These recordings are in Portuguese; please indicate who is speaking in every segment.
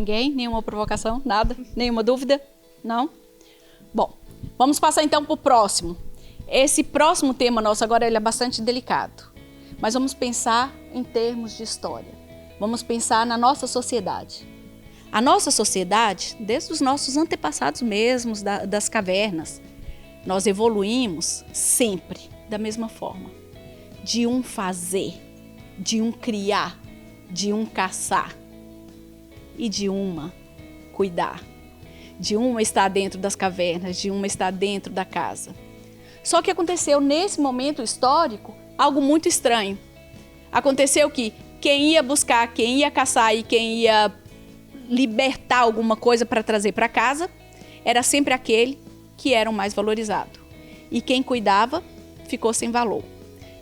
Speaker 1: Ninguém? Nenhuma provocação? Nada? Nenhuma dúvida? Não? Bom, vamos passar então para o próximo. Esse próximo tema nosso agora ele é bastante delicado, mas vamos pensar em termos de história. Vamos pensar na nossa sociedade. A nossa sociedade, desde os nossos antepassados mesmos, das cavernas, nós evoluímos sempre da mesma forma. De um fazer, de um criar, de um caçar e de uma cuidar. De uma estar dentro das cavernas, de uma estar dentro da casa. Só que aconteceu nesse momento histórico algo muito estranho. Aconteceu que quem ia buscar, quem ia caçar e quem ia libertar alguma coisa para trazer para casa era sempre aquele que era o mais valorizado. E quem cuidava ficou sem valor.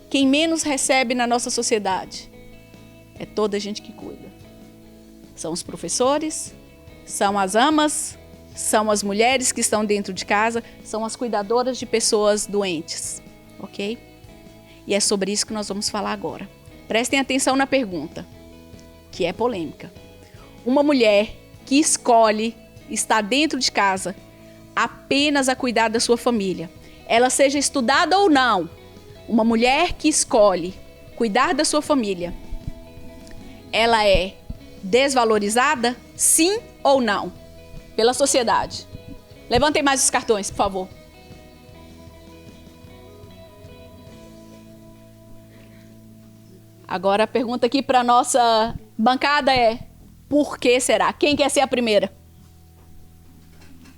Speaker 1: Quem menos recebe na nossa sociedade é toda a gente que cuida. São os professores, são as amas, são as mulheres que estão dentro de casa, são as cuidadoras de pessoas doentes, ok? E é sobre isso que nós vamos falar agora. Prestem atenção na pergunta, que é polêmica. Uma mulher que escolhe estar dentro de casa apenas a cuidar da sua família, ela seja estudada ou não, uma mulher que escolhe cuidar da sua família, ela é desvalorizada, sim ou não? Pela sociedade. Levantem mais os cartões, por favor. Agora a pergunta aqui para a nossa bancada é: por que será? Quem quer ser a primeira?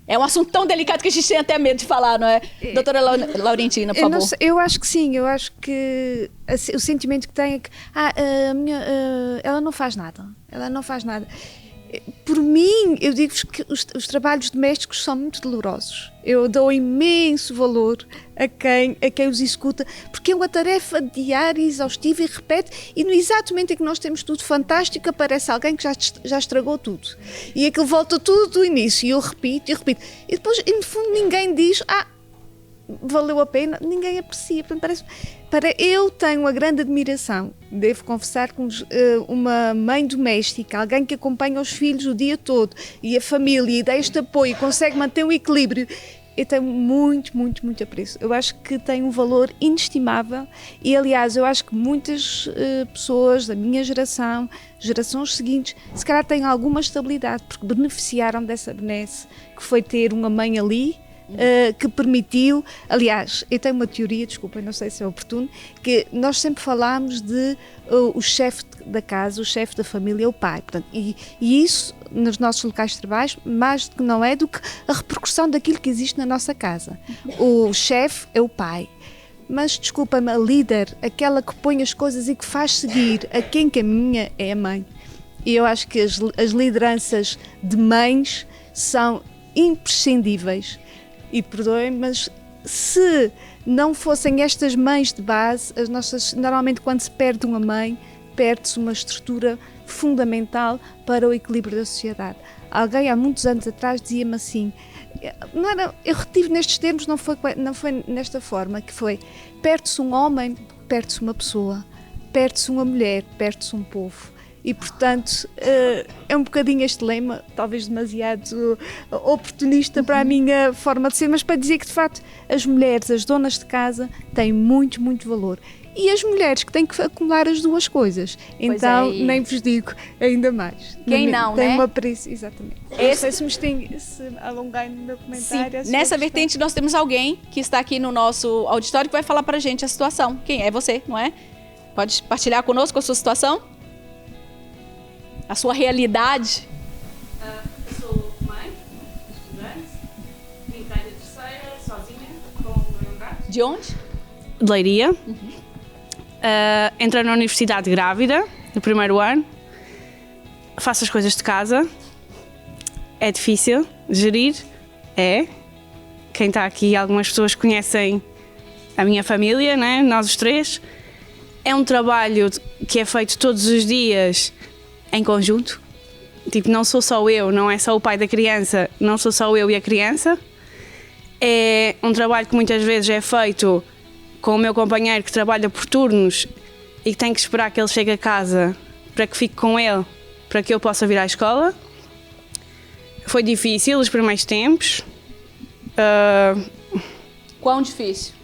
Speaker 1: É um assunto tão delicado que a gente tem até medo de falar, não é? Doutora Laurentina, por favor.
Speaker 2: Eu acho que sim, eu acho que o sentimento que tem é que ela não faz nada, ela não faz nada. Por mim, eu digo-vos que os trabalhos domésticos são muito dolorosos. Eu dou imenso valor a quem os executa, porque é uma tarefa diária, exaustiva e repete, e no exato momento em que nós temos tudo fantástico, aparece alguém que já estragou tudo. E aquilo volta tudo do início, e eu repito. E depois, no fundo, ninguém diz, valeu a pena, ninguém aprecia. Portanto, eu tenho uma grande admiração, devo confessar, com uma mãe doméstica, alguém que acompanha os filhos o dia todo, e a família, e dá este apoio, e consegue manter um equilíbrio. Eu tenho muito, muito, muito apreço. Eu acho que tem um valor inestimável e, aliás, eu acho que muitas pessoas da minha geração, gerações seguintes, se calhar têm alguma estabilidade, porque beneficiaram dessa benesse que foi ter uma mãe ali, que permitiu, aliás, eu tenho uma teoria, desculpem, não sei se é oportuno, que nós sempre falámos de o chefe da casa, o chefe da família, o pai, portanto, e isso nos nossos locais de trabalho, mais do que não é do que a repercussão daquilo que existe na nossa casa. O chefe é o pai, mas desculpa-me, a líder, aquela que põe as coisas e que faz seguir a quem caminha, é a mãe. E eu acho que as lideranças de mães são imprescindíveis. E perdoem, mas se não fossem estas mães de base, normalmente quando se perde uma mãe, perde-se uma estrutura fundamental para o equilíbrio da sociedade. Alguém há muitos anos atrás dizia-me assim, eu retive nestes termos, não foi nesta forma, que foi: perde-se um homem, perde-se uma pessoa, perde-se uma mulher, perde-se um povo. E, portanto, é um bocadinho este lema, talvez demasiado oportunista para a minha forma de ser, mas para dizer que, de facto, as mulheres, as donas de casa, têm muito, muito valor. E as mulheres que têm que acumular as duas coisas. Então, nem vos digo ainda mais.
Speaker 1: Quem não,
Speaker 2: tem
Speaker 1: né?
Speaker 2: uma preço, exatamente. Não sei se alonguei no meu comentário.
Speaker 1: Sim. Nessa vertente, nós temos alguém que está aqui no nosso auditório que vai falar para a gente a situação. Quem é você, não é? Pode partilhar conosco a sua situação? A sua realidade?
Speaker 3: Eu sou mãe, estudante, vim para a terceira, sozinha, com o meu gato.
Speaker 1: De onde?
Speaker 3: De Leiria. Entrei na universidade grávida, no primeiro ano. Faço as coisas de casa. É difícil gerir, é. Quem está aqui, algumas pessoas conhecem a minha família, né? Nós os três. É um trabalho que é feito todos os dias em conjunto. Tipo, não sou só eu, não é só o pai da criança, não sou só eu e a criança. É um trabalho que muitas vezes é feito com o meu companheiro, que trabalha por turnos e que tem que esperar que ele chegue a casa para que fique com ele, para que eu possa vir à escola. Foi difícil os primeiros tempos. Ah,
Speaker 1: Quão difícil?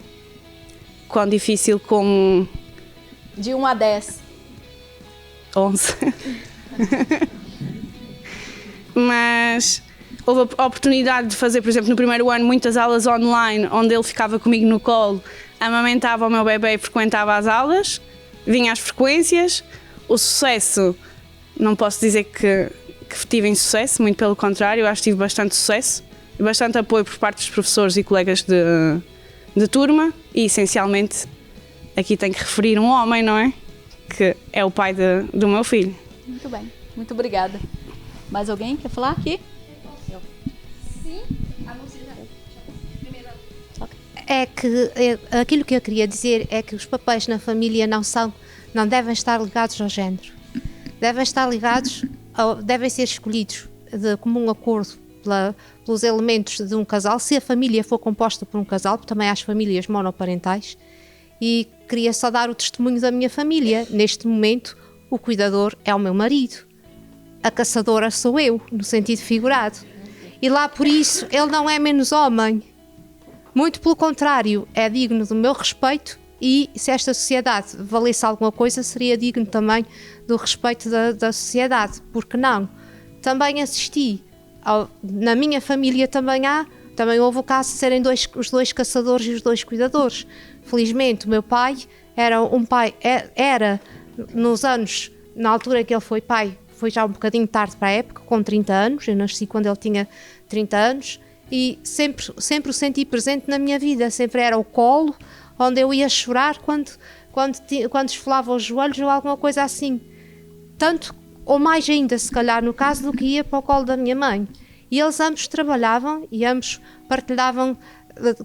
Speaker 3: quão difícil como
Speaker 1: De 1 a 10.
Speaker 3: 11. Mas houve a oportunidade de fazer, por exemplo, no primeiro ano, muitas aulas online, onde ele ficava comigo no colo, amamentava o meu bebê e frequentava as aulas, vinha às frequências. O sucesso, não posso dizer que tive insucesso, muito pelo contrário, eu acho que tive bastante sucesso e bastante apoio por parte dos professores e colegas de turma e, essencialmente, aqui tenho que referir um homem, não é? Que é o pai do meu filho.
Speaker 1: Muito bem, muito obrigada. Mais alguém quer falar aqui?
Speaker 4: É que aquilo que eu queria dizer é que os papéis na família não devem estar ligados ao género. Devem estar ligados, devem ser escolhidos de comum acordo pelos elementos de um casal, se a família for composta por um casal, porque também há as famílias monoparentais, e queria só dar o testemunho da minha família. Neste momento, o cuidador é o meu marido, a caçadora sou eu, no sentido figurado, e lá por isso ele não é menos homem, muito pelo contrário, é digno do meu respeito, e se esta sociedade valesse alguma coisa, seria digno também do respeito da sociedade, porque não? Também assisti, na minha família também houve o caso de serem os dois caçadores e os dois cuidadores. Felizmente o meu pai era nos anos, na altura que ele foi pai, foi já um bocadinho tarde para a época, com 30 anos, eu nasci quando ele tinha 30 anos, e sempre o senti presente na minha vida, sempre era o colo, onde eu ia chorar quando esfolava os joelhos ou alguma coisa assim. Tanto, ou mais ainda, se calhar, no caso do que ia para o colo da minha mãe. E eles ambos trabalhavam e ambos partilhavam.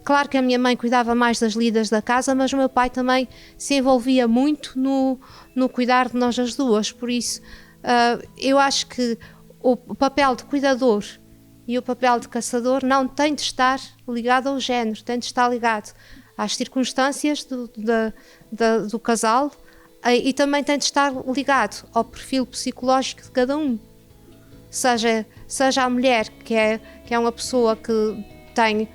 Speaker 4: Claro que a minha mãe cuidava mais das lidas da casa, mas o meu pai também se envolvia muito no cuidar de nós as duas. Por isso, eu acho que o papel de cuidador e o papel de caçador não tem de estar ligado ao género, tem de estar ligado às circunstâncias do casal, e também tem de estar ligado ao perfil psicológico de cada um. Seja a mulher que é uma pessoa que tem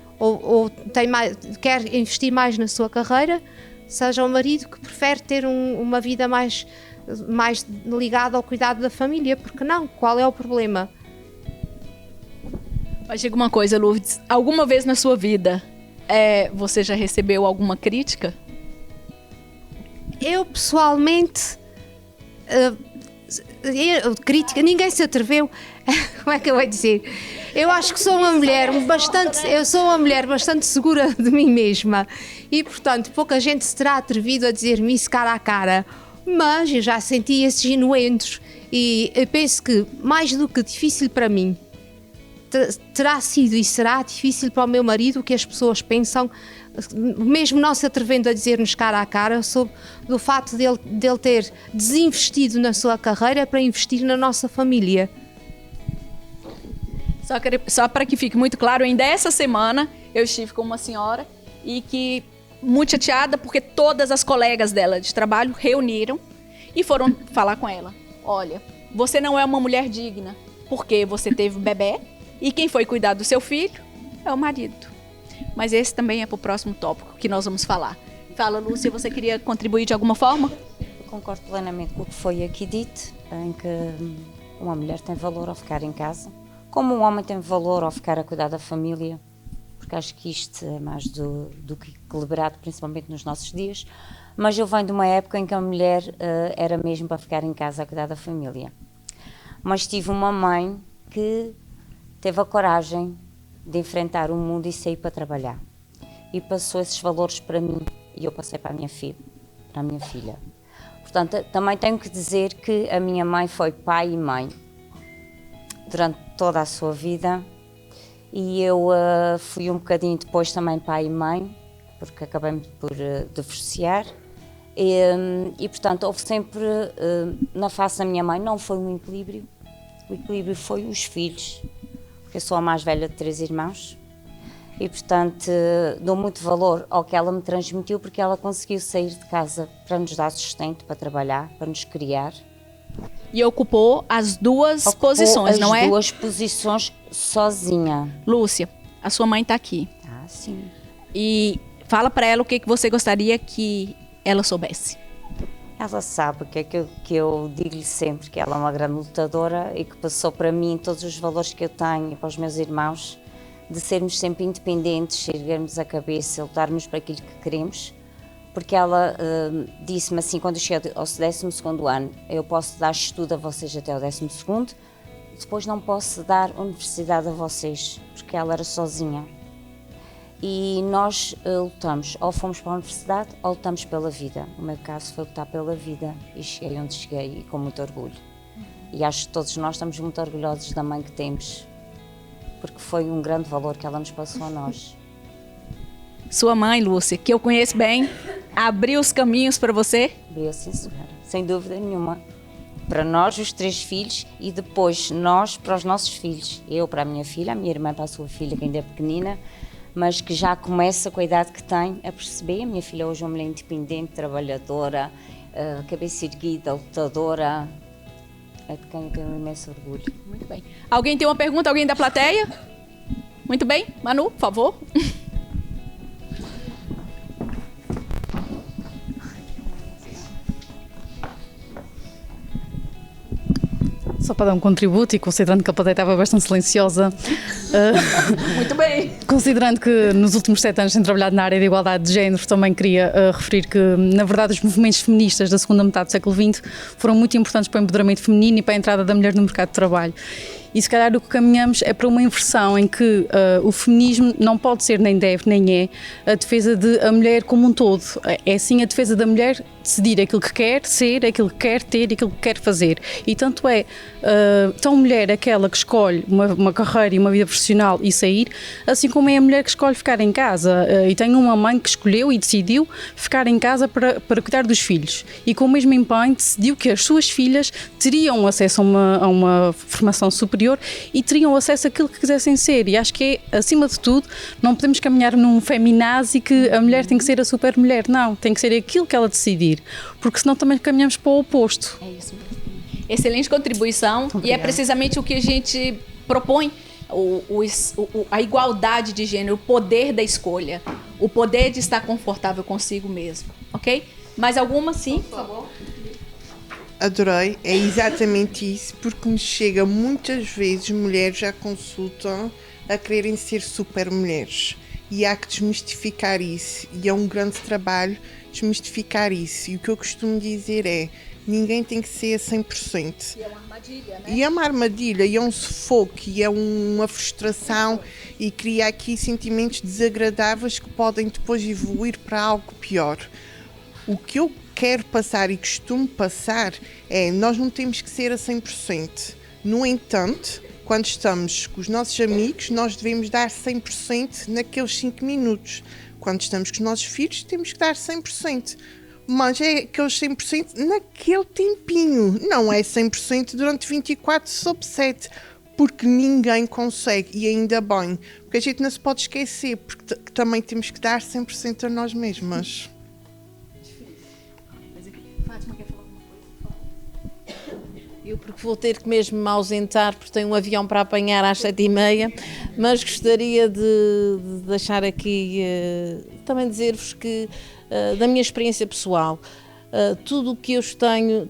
Speaker 4: quer investir mais na sua carreira, seja o marido que prefere ter uma vida mais ligada ao cuidado da família, porque não? Qual é o problema?
Speaker 1: Mas diga uma coisa, Lourdes, alguma vez na sua vida você já recebeu alguma crítica?
Speaker 4: Eu, pessoalmente, crítica, ninguém se atreveu, como é que eu vou dizer? Eu acho que sou uma mulher bastante segura de mim mesma e, portanto, pouca gente se terá atrevido a dizer-me isso cara a cara, mas eu já senti esses inuendos e eu penso que, mais do que difícil para mim, terá sido e será difícil para o meu marido o que as pessoas pensam, mesmo não se atrevendo a dizer-nos cara a cara, sobre o facto dele ter desinvestido na sua carreira para investir na nossa família.
Speaker 1: Só para que fique muito claro, ainda essa semana eu estive com uma senhora e que muito chateada porque todas as colegas dela de trabalho reuniram e foram falar com ela. Olha, você não é uma mulher digna porque você teve bebê e quem foi cuidar do seu filho é o marido. Mas esse também é para o próximo tópico que nós vamos falar. Fala, Lúcia, você queria contribuir de alguma forma?
Speaker 5: Eu concordo plenamente com o que foi aqui dito, em que uma mulher tem valor ao ficar em casa, como um homem tem valor ao ficar a cuidar da família, porque acho que isto é mais do que equilibrado, principalmente nos nossos dias, mas eu venho de uma época em que a mulher era mesmo para ficar em casa a cuidar da família. Mas tive uma mãe que teve a coragem de enfrentar o mundo e sair para trabalhar. E passou esses valores para mim e eu passei para a minha filha. Portanto, também tenho que dizer que a minha mãe foi pai e mãe durante toda a sua vida e eu fui um bocadinho depois também pai e mãe, porque acabei por divorciar. E portanto, houve sempre, na face da minha mãe, não foi um equilíbrio, o equilíbrio foi os filhos. Eu sou a mais velha de 3 irmãos e, portanto, dou muito valor ao que ela me transmitiu, porque ela conseguiu sair de casa para nos dar sustento, para trabalhar, para nos criar.
Speaker 1: E ocupou as duas
Speaker 5: Ocupou
Speaker 1: posições, não é?
Speaker 5: As duas posições sozinha.
Speaker 1: Lúcia, a sua mãe está aqui.
Speaker 5: Ah, sim.
Speaker 1: E fala para ela o que você gostaria que ela soubesse.
Speaker 5: Ela sabe que eu digo-lhe sempre que ela é uma grande lutadora e que passou para mim todos os valores que eu tenho e para os meus irmãos, de sermos sempre independentes, erguermos a cabeça, lutarmos para aquilo que queremos, porque ela disse-me assim, quando eu cheguei ao 12º ano, eu posso dar estudo a vocês até ao 12º, depois não posso dar universidade a vocês, porque ela era sozinha. E nós lutamos, ou fomos para a universidade ou lutamos pela vida. O meu caso foi lutar pela vida e cheguei onde cheguei e com muito orgulho. E acho que todos nós estamos muito orgulhosos da mãe que temos, porque foi um grande valor que ela nos passou a nós.
Speaker 1: Sua mãe, Lúcia, que eu conheço bem, abriu os caminhos para você?
Speaker 5: Abriu, sim, senhora, sem dúvida nenhuma. Para nós, os 3 filhos, e depois nós para os nossos filhos. Eu para a minha filha, a minha irmã para a sua filha, que ainda é pequenina, mas que já começa com a idade que tem a perceber. A minha filha hoje é uma mulher independente, trabalhadora, cabeça erguida, lutadora, é de quem eu tenho um imenso orgulho.
Speaker 1: Muito bem. Alguém tem uma pergunta? Alguém da plateia? Muito bem. Manu, por favor.
Speaker 6: Só para dar um contributo e considerando que a plateia estava bastante silenciosa,
Speaker 1: Muito bem.
Speaker 6: considerando que nos últimos 7 anos tenho trabalhado na área da igualdade de género, também queria referir que, na verdade, os movimentos feministas da segunda metade do século XX foram muito importantes para o empoderamento feminino e para a entrada da mulher no mercado de trabalho. E se calhar o que caminhamos é para uma inversão em que o feminismo não pode ser, nem deve, nem é a defesa da mulher como um todo. É sim a defesa da mulher decidir aquilo que quer ser, aquilo que quer ter e aquilo que quer fazer. E tanto é tão mulher aquela que escolhe uma carreira e uma vida profissional e sair, assim como é a mulher que escolhe ficar em casa. E tenho uma mãe que escolheu e decidiu ficar em casa para cuidar dos filhos. E com o mesmo empenho decidiu que as suas filhas teriam acesso a uma formação superior e teriam acesso àquilo que quisessem ser. E acho que é, acima de tudo, não podemos caminhar num feminazi que a mulher tem que ser a super mulher. Não, tem que ser aquilo que ela decidir, porque senão também caminhamos para o oposto.
Speaker 1: É isso mesmo. Excelente contribuição. E é precisamente o que a gente propõe, a igualdade de gênero, o poder da escolha, o poder de estar confortável consigo mesmo, ok? Mais alguma? Sim, por favor.
Speaker 7: Adorei, é exatamente isso, porque me chega muitas vezes mulheres à consulta a quererem ser super mulheres e há que desmistificar isso e é um grande trabalho desmistificar isso e o que eu costumo dizer é ninguém tem que ser a 100%.
Speaker 1: E é uma armadilha, né?
Speaker 7: E é uma armadilha, e é um sufoco, e é uma frustração e cria aqui sentimentos desagradáveis que podem depois evoluir para algo pior. O que eu quero passar e costumo passar é, nós não temos que ser a 100%. No entanto, quando estamos com os nossos amigos, nós devemos dar 100% naqueles 5 minutos. Quando estamos com os nossos filhos, temos que dar 100%. Mas é aqueles 100% naquele tempinho. Não é 100% durante 24/7. Porque ninguém consegue, e ainda bem. Porque a gente não se pode esquecer, porque também temos que dar 100% a nós mesmas.
Speaker 8: Eu porque vou ter que mesmo me ausentar porque tenho um avião para apanhar às 7h30, mas gostaria de deixar aqui, também dizer-vos que, da minha experiência pessoal, tudo o que eu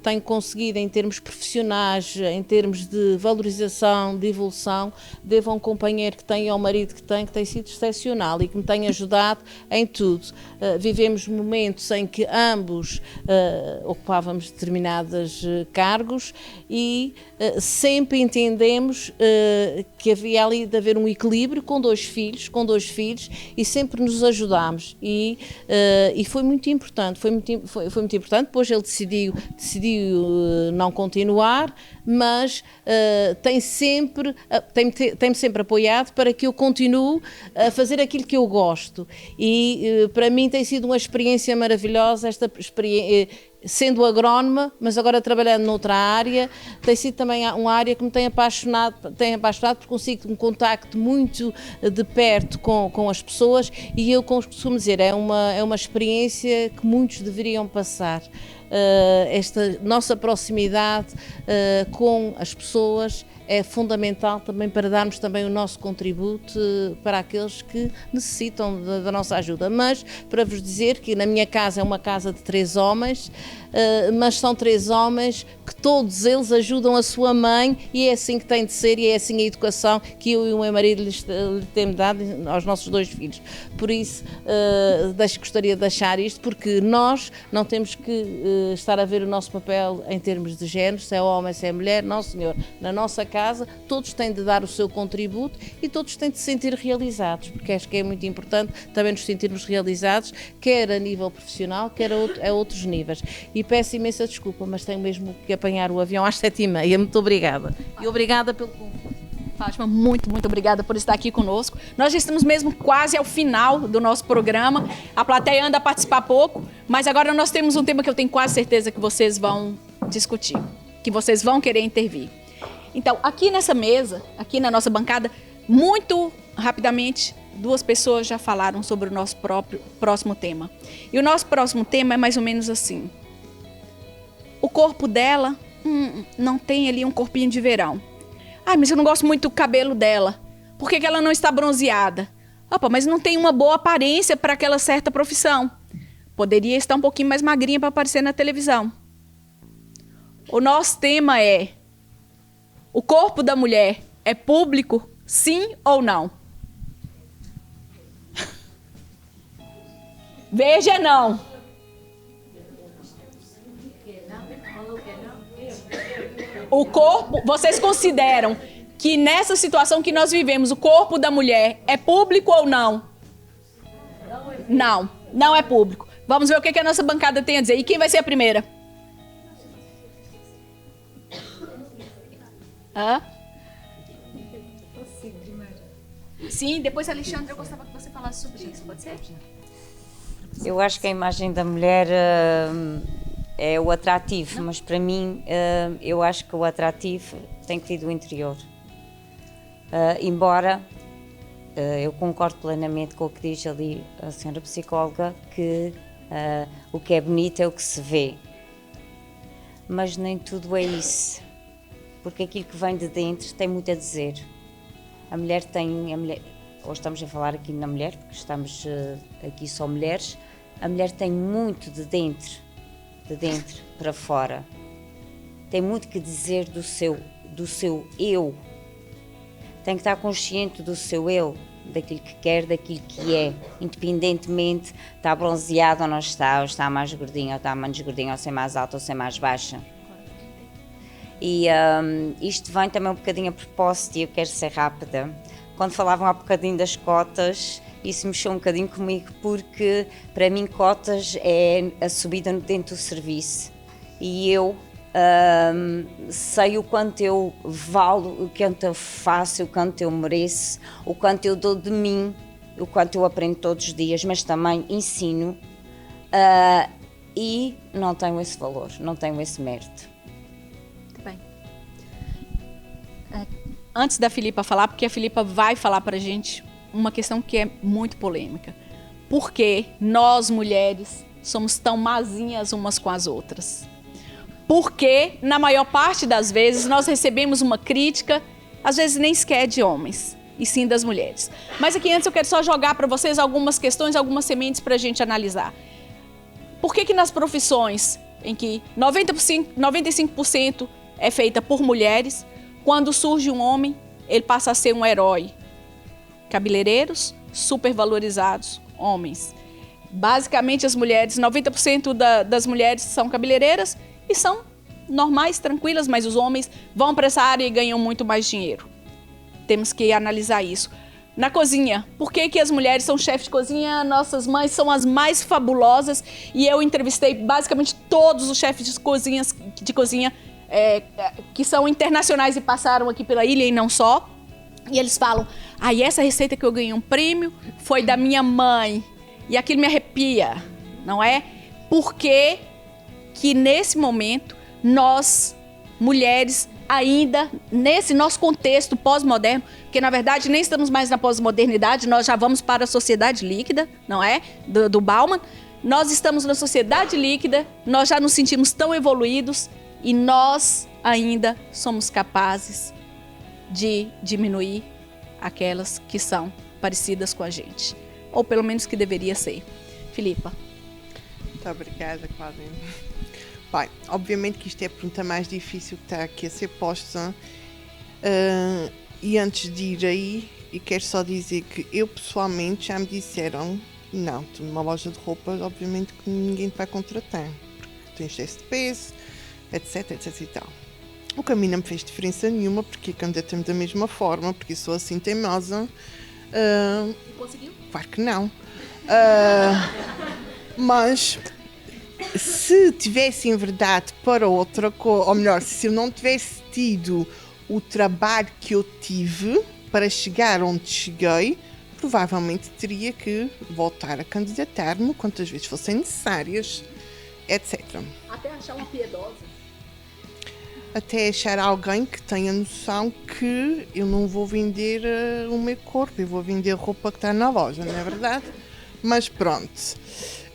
Speaker 8: tenho conseguido em termos profissionais, em termos de valorização, de evolução, devo a um companheiro que tenho e ao marido que tem sido excepcional e que me tem ajudado em tudo. Vivemos momentos em que ambos ocupávamos determinados cargos e sempre entendemos que havia ali de haver um equilíbrio com dois filhos e sempre nos ajudámos e foi muito importante, foi muito importante. Depois ele decidiu não continuar, mas tem-me sempre apoiado para que eu continue a fazer aquilo que eu gosto e para mim tem sido uma experiência maravilhosa esta experiência. Sendo agrónoma, mas agora trabalhando noutra área, tem sido também uma área que me tem apaixonado porque consigo um contacto muito de perto com as pessoas e eu costumo dizer, é uma experiência que muitos deveriam passar. esta nossa proximidade com as pessoas é fundamental também para darmos também o nosso contributo para aqueles que necessitam da nossa ajuda. Mas para vos dizer que na minha casa é uma casa de 3 homens, mas são 3 homens que todos eles ajudam a sua mãe, e é assim que tem de ser, e é assim a educação que eu e o meu marido lhe temos dado aos nossos 2 filhos. Por isso, gostaria de deixar isto, porque nós não temos que estar a ver o nosso papel em termos de género, se é homem, se é mulher. Não, senhor. Na nossa casa, todos têm de dar o seu contributo e todos têm de se sentir realizados, porque acho que é muito importante também nos sentirmos realizados, quer a nível profissional, quer a outros níveis. E peço imensa desculpa, mas tenho mesmo que apanhar o avião às 7h30. Muito obrigada. E obrigada pelo convite.
Speaker 1: Fátima, muito obrigada por estar aqui conosco. Nós já estamos mesmo quase ao final do nosso programa. A plateia anda a participar pouco, mas agora nós temos um tema que eu tenho quase certeza que vocês vão discutir, que vocês vão querer intervir. Então, aqui nessa mesa, aqui na nossa bancada, muito rapidamente, 2 pessoas já falaram sobre o nosso próximo tema. E o nosso próximo tema é mais ou menos assim. O corpo dela não tem ali um corpinho de verão. Ah, mas eu não gosto muito do cabelo dela. Por que ela não está bronzeada? Opa, mas não tem uma boa aparência para aquela certa profissão. Poderia estar um pouquinho mais magrinha para aparecer na televisão. O nosso tema é: o corpo da mulher é público, sim ou não? Veja não. O corpo, vocês consideram que nessa situação que nós vivemos, o corpo da mulher é público ou não? Não, não é público. Vamos ver o que a nossa bancada tem a dizer. E quem vai ser a primeira? Hã? Sim, depois, Alexandre, eu gostava que você falasse sobre isso, pode ser?
Speaker 5: Eu acho que a imagem da mulher é o atrativo, mas para mim eu acho que o atrativo tem que vir do interior. Embora eu concordo plenamente com o que diz ali a senhora psicóloga, que o que é bonito é o que se vê. Mas nem tudo é isso, porque aquilo que vem de dentro tem muito a dizer. Hoje estamos a falar aqui na mulher, porque estamos aqui só mulheres. A mulher tem muito de dentro para fora. Tem muito que dizer do seu eu. Tem que estar consciente do seu eu, daquilo que quer, daquilo que é, independentemente está bronzeado ou não está, ou está mais gordinha ou está menos gordinha, ou ser mais alta ou ser mais baixa. E isto vem também um bocadinho a propósito, e eu quero ser rápida. Quando falavam há bocadinho das cotas, isso mexeu um bocadinho comigo, porque para mim cotas é a subida dentro do serviço. E eu sei o quanto eu valo, o quanto eu faço, o quanto eu mereço, o quanto eu dou de mim, o quanto eu aprendo todos os dias, mas também ensino, e não tenho esse valor, não tenho esse mérito.
Speaker 1: Muito bem. Antes da Filipa falar, porque a Filipa vai falar para a gente uma questão que é muito polêmica. Por que nós, mulheres, somos tão mazinhas umas com as outras? Porque, na maior parte das vezes, nós recebemos uma crítica, às vezes nem sequer de homens, e sim das mulheres. Mas aqui antes eu quero só jogar para vocês algumas questões, algumas sementes para a gente analisar. Por que nas profissões em que 95% é feita por mulheres, quando surge um homem, ele passa a ser um herói? Cabeleireiros, supervalorizados, homens. Basicamente as mulheres, 90% das mulheres são cabeleireiras e são normais, tranquilas, mas os homens vão para essa área e ganham muito mais dinheiro. Temos que analisar isso. Na cozinha, por que as mulheres são chefes de cozinha? Nossas mães são as mais fabulosas, e eu entrevistei basicamente todos os chefes de cozinha que são internacionais e passaram aqui pela ilha e não só. E eles falam, essa receita que eu ganhei um prêmio foi da minha mãe. E aquilo me arrepia, não é? Porque que nesse momento, nós, mulheres, ainda nesse nosso contexto pós-moderno, porque na verdade nem estamos mais na pós-modernidade, nós já vamos para a sociedade líquida, não é? Do Bauman. Nós estamos na sociedade líquida, nós já nos sentimos tão evoluídos e nós ainda somos capazes de diminuir aquelas que são parecidas com a gente. Ou pelo menos que deveria ser. Filipa.
Speaker 7: Muito obrigada, Cláudia. Bem, obviamente que isto é a pergunta mais difícil que está aqui a ser posta. E antes de ir aí, eu quero só dizer que eu pessoalmente já me disseram, não, tu numa loja de roupas, obviamente que ninguém te vai contratar, porque tens excesso de peso, etc, etc e tal. O que a mim não me fez diferença nenhuma, porque candidatei-me da mesma forma, porque sou assim teimosa.
Speaker 1: Conseguiu?
Speaker 7: Claro que não. Mas se tivesse enverdado para outra coisa, ou melhor, se eu não tivesse tido o trabalho que eu tive para chegar onde cheguei, provavelmente teria que voltar a candidatar-me quantas vezes fossem necessárias, etc.
Speaker 1: Até achar uma piedosa.
Speaker 7: Até achar alguém que tenha noção que eu não vou vender o meu corpo, eu vou vender a roupa que está na loja, não é verdade? Mas pronto.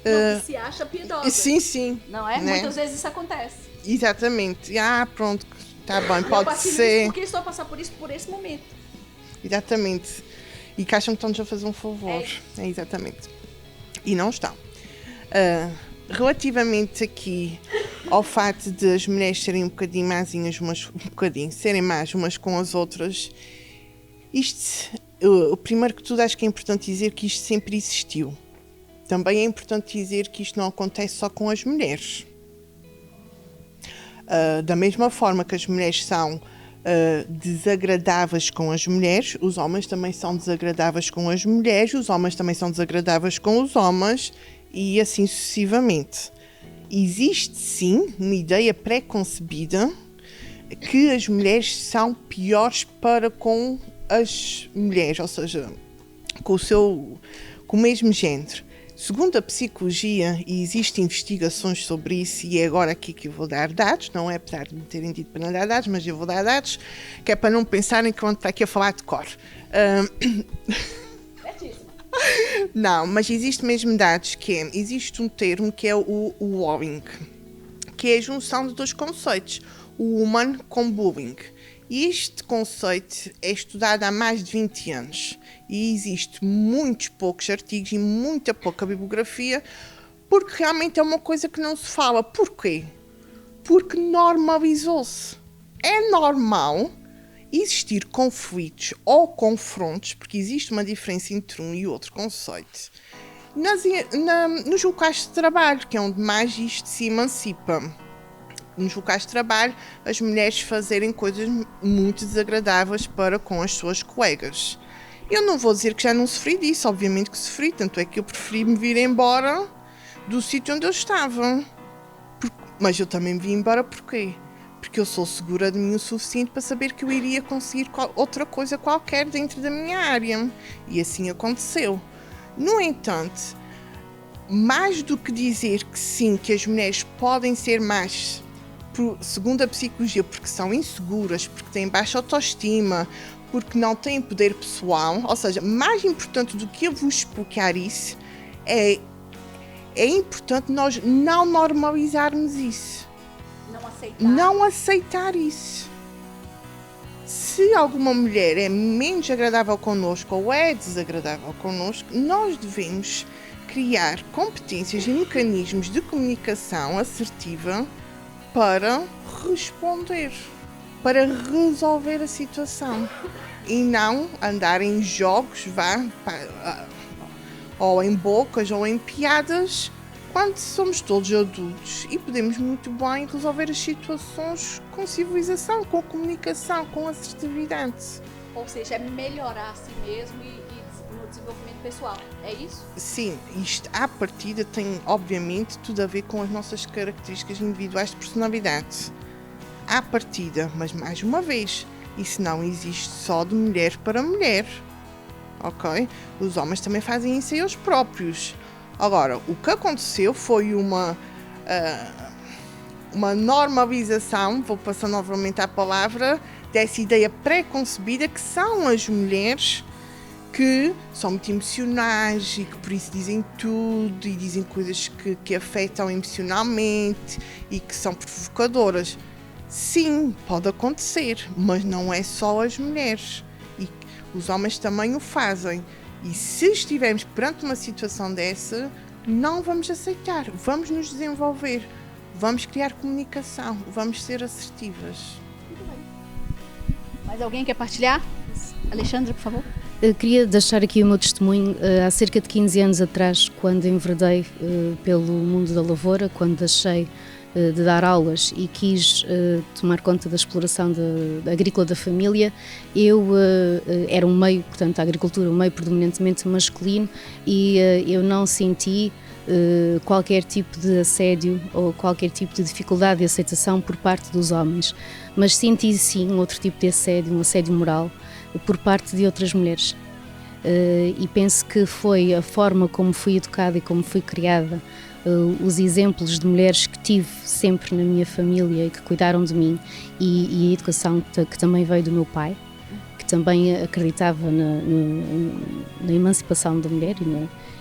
Speaker 1: Não, que se acha piedosa.
Speaker 7: Sim.
Speaker 1: Não é?
Speaker 7: Né?
Speaker 1: Muitas vezes isso acontece.
Speaker 7: Exatamente. Pronto, está bem,
Speaker 1: Eu
Speaker 7: pode
Speaker 1: passei
Speaker 7: ser.
Speaker 1: nisso porque estou a passar por isso por esse momento.
Speaker 7: Exatamente. E que acham que estão-nos a fazer um favor. É exatamente. E não estão. Relativamente aqui ao fato de as mulheres serem um bocadinho másinhas, serem más umas com as outras, o primeiro que tudo acho que é importante dizer que isto sempre existiu. Também é importante dizer que isto não acontece só com as mulheres. Da mesma forma que as mulheres são desagradáveis com as mulheres, os homens também são desagradáveis com as mulheres, os homens também são desagradáveis com os homens e assim sucessivamente. Existe sim uma ideia pré-concebida que as mulheres são piores para com as mulheres, ou seja, com o mesmo género. Segundo a psicologia, e existem investigações sobre isso, e é agora aqui que eu vou dar dados, não é apesar de me terem dito para não dar dados, mas eu vou dar dados, que é para não pensarem que eu ando aqui a falar de cor. Não, mas existe mesmo dados existe um termo que é o wobbing, que é a junção de dois conceitos, o woman com bullying. E este conceito é estudado há mais de 20 anos e existe muitos poucos artigos e muita pouca bibliografia, porque realmente é uma coisa que não se fala. Porquê? Porque normalizou-se. É normal existir conflitos ou confrontos, porque existe uma diferença entre um e outro conceito, nos locais de trabalho, que é onde mais isto se emancipa. Nos locais de trabalho, as mulheres fazerem coisas muito desagradáveis para com as suas colegas. Eu não vou dizer que já não sofri disso, obviamente que sofri, tanto é que eu preferi me vir embora do sítio onde eu estava. Mas eu também me vim embora porquê? Porque eu sou segura de mim o suficiente para saber que eu iria conseguir outra coisa qualquer dentro da minha área. E assim aconteceu. No entanto, mais do que dizer que sim, que as mulheres podem ser más, segundo a psicologia, porque são inseguras, porque têm baixa autoestima, porque não têm poder pessoal, ou seja, mais importante do que eu vos explicar isso, é importante nós não normalizarmos isso. Não aceitar isso. Se alguma mulher é menos agradável connosco ou é desagradável connosco, nós devemos criar competências e mecanismos de comunicação assertiva para responder, para resolver a situação e não andar em jogos, ou em bocas ou em piadas, quando somos todos adultos e podemos muito bem resolver as situações com civilização, com comunicação, com assertividade.
Speaker 1: Ou seja, é melhorar a si mesmo e no desenvolvimento pessoal, é isso?
Speaker 7: Sim, isto à partida tem obviamente tudo a ver com as nossas características individuais de personalidade. À partida, mas mais uma vez, isso não existe só de mulher para mulher, ok? Os homens também fazem isso a eles próprios. Agora, o que aconteceu foi uma normalização, vou passar novamente a palavra, dessa ideia pré-concebida que são as mulheres que são muito emocionais e que por isso dizem tudo e dizem coisas que afetam emocionalmente e que são provocadoras. Sim, pode acontecer, mas não é só as mulheres. E os homens também o fazem. E se estivermos perante uma situação dessa, não vamos aceitar, vamos nos desenvolver, vamos criar comunicação, vamos ser assertivas.
Speaker 1: Mais alguém quer partilhar? Alexandra, por favor.
Speaker 9: Eu queria deixar aqui o meu testemunho. Há cerca de 15 anos atrás, quando enveredei pelo mundo da lavoura, quando deixei de dar aulas e quis tomar conta da exploração da agrícola da família, eu era um meio, portanto a agricultura, um meio predominantemente masculino, e eu não senti qualquer tipo de assédio ou qualquer tipo de dificuldade de aceitação por parte dos homens, mas senti sim outro tipo de assédio, um assédio moral por parte de outras mulheres. E penso que foi a forma como fui educada e como fui criada, os exemplos de mulheres que tive sempre na minha família e que cuidaram de mim, e a educação que também veio do meu pai, que também acreditava na emancipação da mulher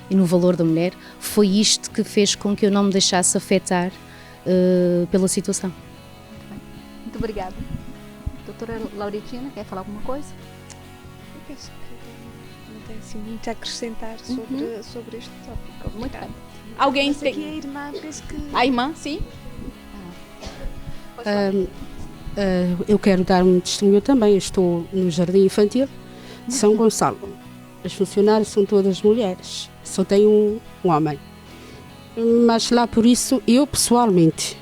Speaker 9: e no valor da mulher, foi isto que fez com que eu não me deixasse afetar pela situação.
Speaker 1: Muito obrigada. Doutora Lauritina, quer falar alguma coisa?
Speaker 2: Eu penso que não tem assim muito a acrescentar sobre este tópico.
Speaker 1: Muito bem. Alguém
Speaker 2: Mas
Speaker 1: tem...
Speaker 2: aqui a irmã, penso que...
Speaker 1: A irmã, sim?
Speaker 10: Eu quero dar um testemunho também. Eu estou no Jardim Infantil de São Gonçalo. As funcionárias são todas mulheres, só tem um homem. Mas lá por isso, eu pessoalmente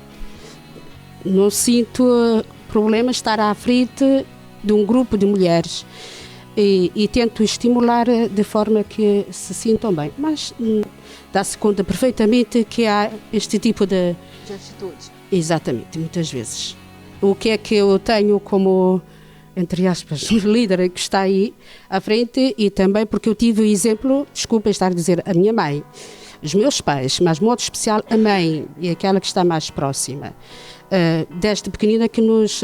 Speaker 10: não sinto problema estar à frente de um grupo de mulheres e tento estimular de forma que se sintam bem. Mas dá-se conta perfeitamente que há este tipo de
Speaker 1: atitudes.
Speaker 10: Exatamente, muitas vezes. O que é que eu tenho como, entre aspas, líder que está aí à frente, e também porque eu tive o exemplo, desculpa estar a dizer, a minha mãe, os meus pais, mas de modo especial a mãe, e aquela que está mais próxima, desde pequenina que nos,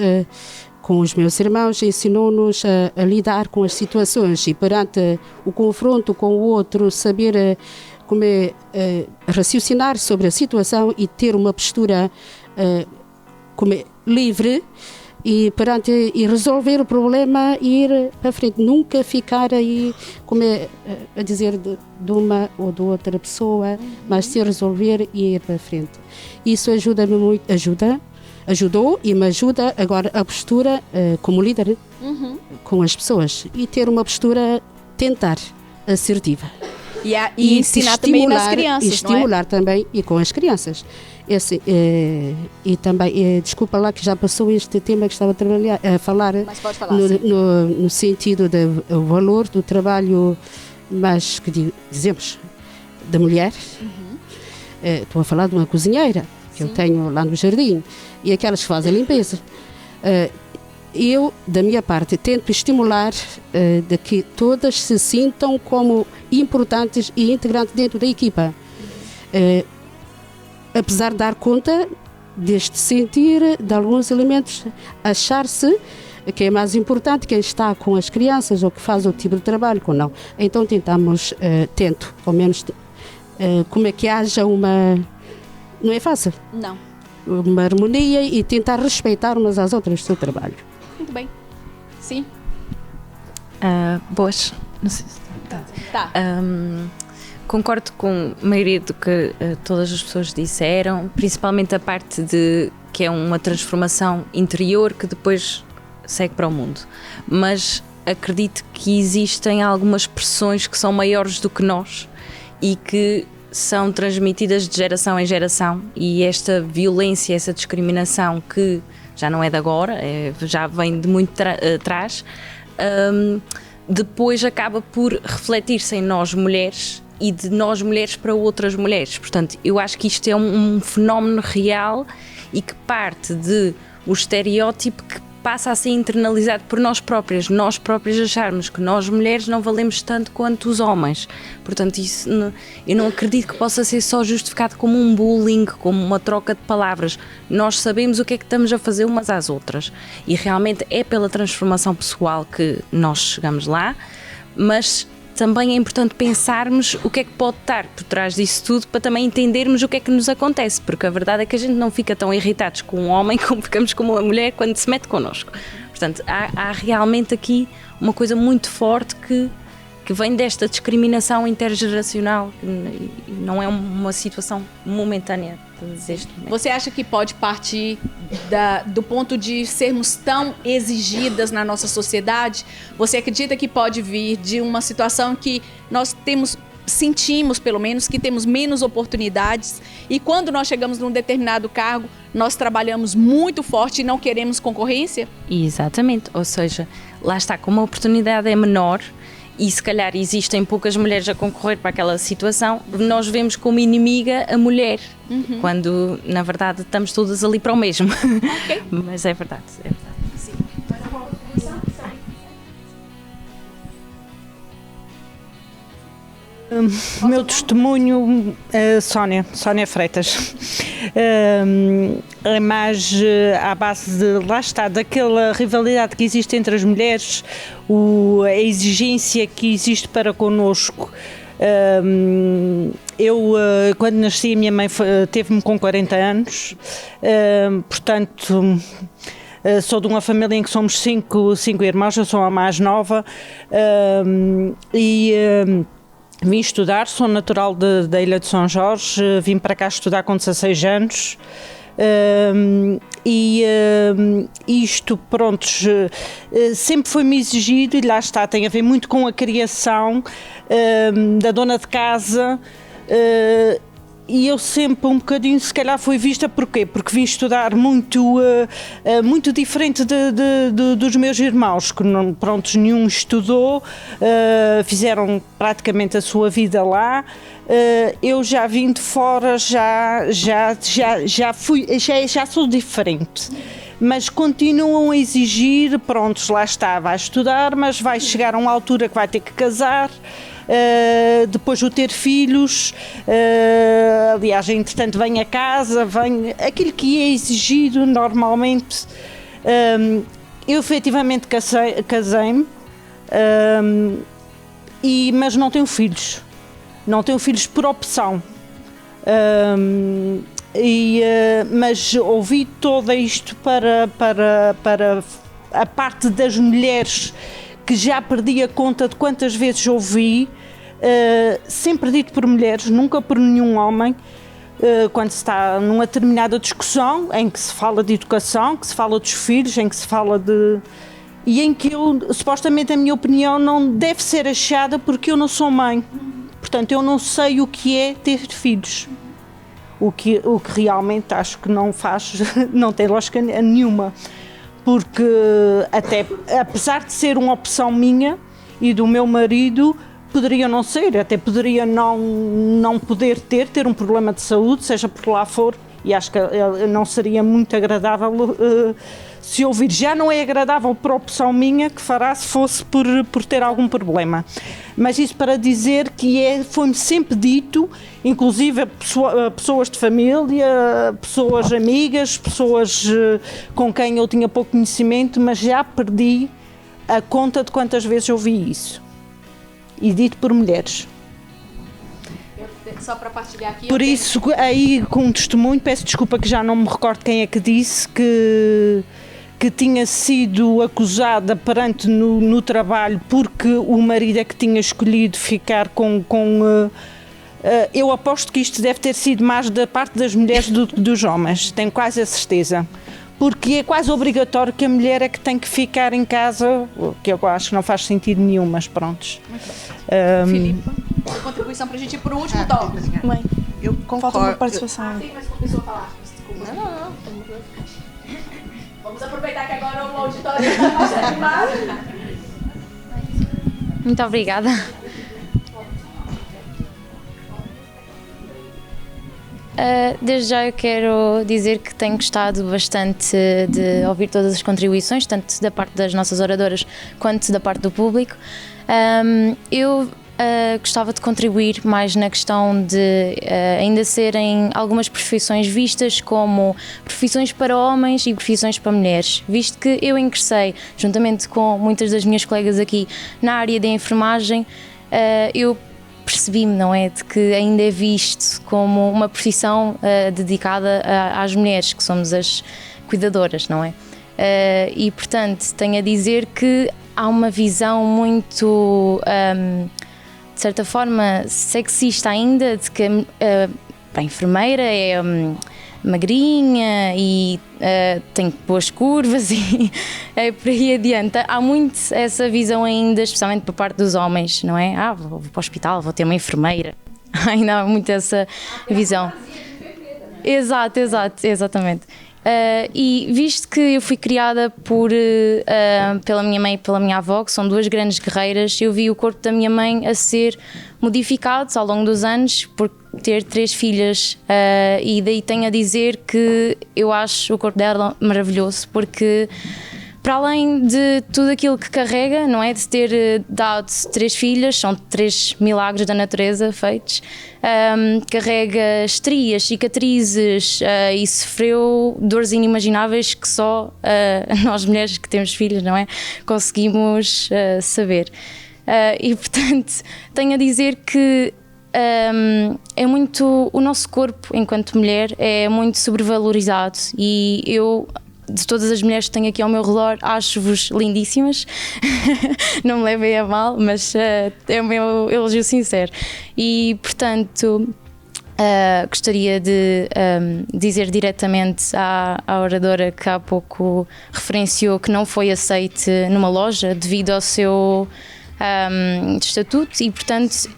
Speaker 10: com os meus irmãos, ensinou-nos a lidar com as situações e perante o confronto com o outro, saber como raciocinar sobre a situação e ter uma postura livre e resolver o problema e ir para frente, nunca ficar aí a dizer de uma ou de outra pessoa, mas se resolver e ir para frente. Isso ajuda-me muito, ajudou e me ajuda agora a postura como líder com as pessoas e ter uma postura tentar assertiva.
Speaker 1: E ensinar também nas crianças,
Speaker 10: estimular
Speaker 1: não é?
Speaker 10: também e com as crianças. E também, desculpa lá que já passou este tema que estava a falar,
Speaker 1: mas pode falar,
Speaker 10: no sentido do valor do trabalho, mas que dizemos, da mulher. Estou a falar de uma cozinheira que eu tenho lá no jardim e aquelas que fazem a limpeza. Eu, da minha parte, tento estimular de que todas se sintam como importantes e integrantes dentro da equipa. Apesar de dar conta deste sentir, de alguns elementos, achar-se que é mais importante quem está com as crianças ou que faz o tipo de trabalho, ou não. Então tento, ao menos, como é que haja uma... Não é fácil.
Speaker 1: Não.
Speaker 10: Uma harmonia e tentar respeitar umas às outras o seu trabalho.
Speaker 1: Muito bem. Sim.
Speaker 11: Boas. Não sei se...
Speaker 1: Tá.
Speaker 11: Concordo com a maioria do que todas as pessoas disseram, principalmente a parte de que é uma transformação interior que depois segue para o mundo. Mas acredito que existem algumas pressões que são maiores do que nós e que são transmitidas de geração em geração, e esta violência, essa discriminação que já não é de agora, já vem de muito atrás, depois acaba por refletir-se em nós mulheres e de nós mulheres para outras mulheres. Portanto, eu acho que isto é um fenómeno real e que parte de o estereótipo que passa a ser internalizado por nós próprias acharmos que nós mulheres não valemos tanto quanto os homens. Portanto, isso eu não acredito que possa ser só justificado como um bullying, como uma troca de palavras. Nós sabemos o que é que estamos a fazer umas às outras e realmente é pela transformação pessoal que nós chegamos lá, mas também é importante pensarmos o que é que pode estar por trás disso tudo para também entendermos o que é que nos acontece, porque a verdade é que a gente não fica tão irritados com um homem como ficamos com uma mulher quando se mete connosco. Portanto, há realmente aqui uma coisa muito forte que vem desta discriminação intergeracional, e não é uma situação momentânea deste momento.
Speaker 1: Você acha que pode partir do ponto de sermos tão exigidas na nossa sociedade? Você acredita que pode vir de uma situação que nós sentimos pelo menos que temos menos oportunidades, e quando nós chegamos num determinado cargo, nós trabalhamos muito forte e não queremos concorrência?
Speaker 11: Exatamente, ou seja, lá está, como a oportunidade é menor e se calhar existem poucas mulheres a concorrer para aquela situação, nós vemos como inimiga a mulher, quando na verdade estamos todas ali para o mesmo. Okay. Mas é verdade, é verdade. Sim.
Speaker 12: O meu testemunho, Sónia Freitas, é mais à base de, lá está, daquela rivalidade que existe entre as mulheres, a exigência que existe para connosco. Eu, quando nasci, a minha mãe teve-me com 40 anos, portanto... sou de uma família em que somos cinco irmãos, eu sou a mais nova, vim estudar, sou natural da Ilha de São Jorge, vim para cá estudar com 16 anos. Isto, prontos, sempre foi-me exigido, e lá está, tem a ver muito com a criação da dona de casa, e eu sempre um bocadinho, se calhar, fui vista porquê? Porque vim estudar muito diferente dos meus irmãos, que não, prontos, nenhum estudou, fizeram praticamente a sua vida lá. Eu já vim de fora, já sou diferente. Mas continuam a exigir, prontos, lá está, vai estudar, mas vai chegar a uma altura que vai ter que casar. Depois o ter filhos, aliás, entretanto vem a casa, vem aquilo que é exigido normalmente. Eu efetivamente casei-me, mas não tenho filhos por opção, mas ouvi todo isto para a parte das mulheres, que já perdi a conta de quantas vezes ouvi, sempre dito por mulheres, nunca por nenhum homem, quando se está numa determinada discussão em que se fala de educação, que se fala dos filhos, em que se fala e em que supostamente a minha opinião não deve ser achada porque eu não sou mãe. Portanto, eu não sei o que é ter filhos. O que realmente acho que não tem lógica nenhuma. Porque até, apesar de ser uma opção minha e do meu marido, poderia não ser, até poderia não poder ter um problema de saúde, seja por lá for, e acho que não seria muito agradável se ouvir. Já não é agradável por opção minha que fará se fosse por ter algum problema. Mas isso para dizer que foi-me sempre dito, inclusive a pessoas de família, pessoas amigas, pessoas com quem eu tinha pouco conhecimento, mas já perdi a conta de quantas vezes eu ouvi isso. E dito por mulheres.
Speaker 1: Só para partilhar aqui.
Speaker 12: Por isso, aí com um testemunho, peço desculpa que já não me recordo quem é que disse que tinha sido acusada perante no trabalho porque o marido é que tinha escolhido ficar com eu aposto que isto deve ter sido mais da parte das mulheres do que dos homens, tenho quase a certeza. Porque é quase obrigatório que a mulher é que tem que ficar em casa, que eu acho que não faz sentido nenhum, mas prontos.
Speaker 1: Filipe, contribuição para a gente ir para o último tópico.
Speaker 2: Mãe,
Speaker 7: eu concordo.
Speaker 2: falta uma participação.
Speaker 1: Tem mais uma pessoa falar. Desculpa. Não. Vamos aproveitar que agora o auditório está mais animado.
Speaker 13: Muito obrigada. Desde já eu quero dizer que tenho gostado bastante de ouvir todas as contribuições, tanto da parte das nossas oradoras quanto da parte do público. Eu gostava de contribuir mais na questão de ainda serem algumas profissões vistas como profissões para homens e profissões para mulheres, visto que eu ingressei, juntamente com muitas das minhas colegas aqui, na área da enfermagem, eu percebi-me, não é, de que ainda é visto como uma profissão dedicada às mulheres, que somos as cuidadoras, não é? E, portanto, tenho a dizer que há uma visão muito, de certa forma, sexista ainda, de que a enfermeira é magrinha e tem boas curvas e por aí adiante. Há muito essa visão ainda, especialmente por parte dos homens, não é? Vou para o hospital, vou ter uma enfermeira. Ainda há muito essa visão. Exatamente. E visto que eu fui criada pela minha mãe e pela minha avó, que são duas grandes guerreiras, eu vi o corpo da minha mãe a ser modificado ao longo dos anos por ter 3 filhas, e daí tenho a dizer que eu acho o corpo dela maravilhoso, porque para além de tudo aquilo que carrega, não é, de ter dado 3 filhas, são 3 milagres da natureza feitos, carrega estrias, cicatrizes, e sofreu dores inimagináveis que só nós mulheres que temos filhos, não é, conseguimos saber. E portanto tenho a dizer que é muito, o nosso corpo enquanto mulher é muito sobrevalorizado, e eu, de todas as mulheres que tenho aqui ao meu redor, acho-vos lindíssimas. Não me levem a mal, mas é o meu elogio sincero. E, portanto, gostaria de dizer diretamente à oradora que há pouco referenciou que não foi aceite numa loja devido ao seu estatuto, e, portanto,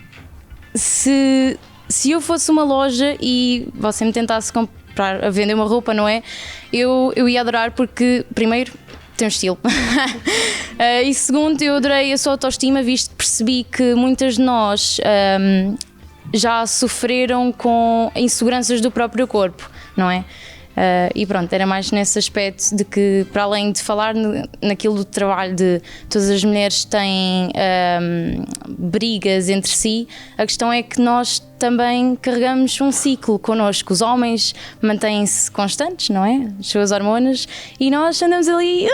Speaker 13: se eu fosse uma loja e você me tentasse comprar, a vender uma roupa, não é? Eu ia adorar, porque, primeiro, tem um estilo. E segundo, eu adorei a sua autoestima, visto que percebi que muitas de nós já sofreram com inseguranças do próprio corpo, não é? E pronto, era mais nesse aspecto de que, para além de falar naquilo do trabalho de todas as mulheres têm brigas entre si, a questão é que nós também carregamos um ciclo connosco. Os homens mantêm-se constantes, não é? As suas hormonas, e nós andamos ali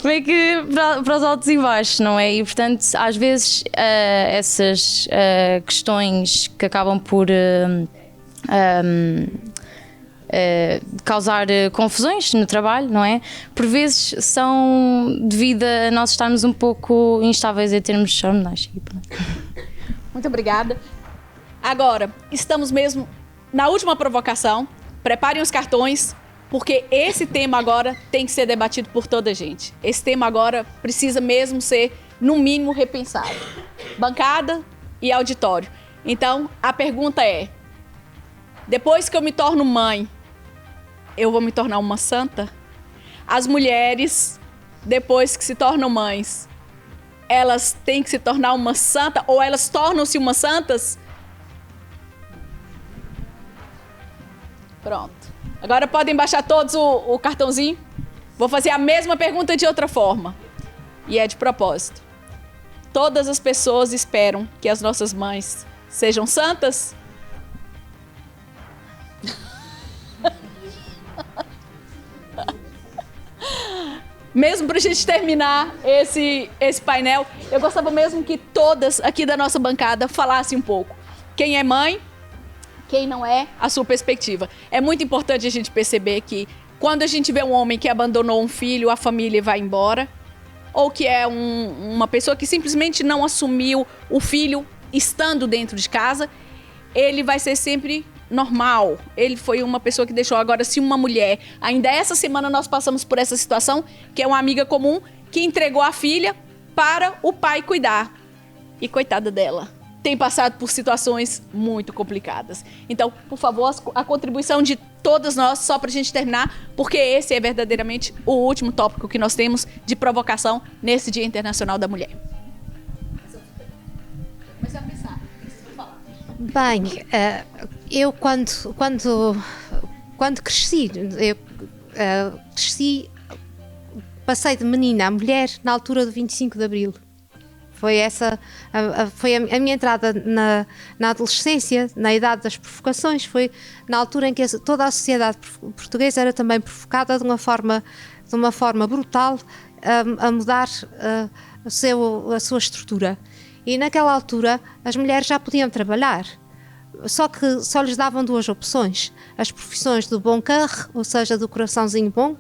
Speaker 13: meio que para os altos e baixos, não é? E portanto, às vezes, essas questões que acabam por causar confusões no trabalho, não é? Por vezes são devido a nós estarmos um pouco instáveis em termos hormonais.
Speaker 1: Muito obrigada. Agora, estamos mesmo na última provocação. Preparem os cartões, porque esse tema agora tem que ser debatido por toda a gente. Esse tema agora precisa mesmo ser, no mínimo, repensado. Bancada e auditório. Então, a pergunta é: depois que eu me torno mãe, eu vou me tornar uma santa? As mulheres, depois que se tornam mães, elas têm que se tornar uma santa, ou elas tornam-se umas santas? Pronto. Agora podem baixar todos o cartãozinho. Vou fazer a mesma pergunta de outra forma. E é de propósito. Todas as pessoas esperam que as nossas mães sejam santas? Mesmo para a gente terminar esse painel, eu gostava mesmo que todas aqui da nossa bancada falassem um pouco. Quem é mãe, quem não é, a sua perspectiva. É muito importante a gente perceber que quando a gente vê um homem que abandonou um filho, a família vai embora, ou que é uma pessoa que simplesmente não assumiu o filho estando dentro de casa, ele vai ser sempre normal. Ele foi uma pessoa que deixou. Agora, se uma mulher, ainda essa semana nós passamos por essa situação, que é uma amiga comum que entregou a filha para o pai cuidar. E coitada dela, tem passado por situações muito complicadas. Então, por favor, a contribuição de todas nós, só para a gente terminar, porque esse é verdadeiramente o último tópico que nós temos de provocação nesse Dia Internacional da Mulher.
Speaker 4: Bem, eu quando cresci, passei de menina a mulher na altura do 25 de Abril. Foi a minha entrada na adolescência, na idade das provocações, foi na altura em que toda a sociedade portuguesa era também provocada de uma forma brutal a mudar a sua estrutura. E naquela altura as mulheres já podiam trabalhar, só que só lhes davam 2 opções: as profissões do bon cœur, ou seja, do coraçãozinho bom,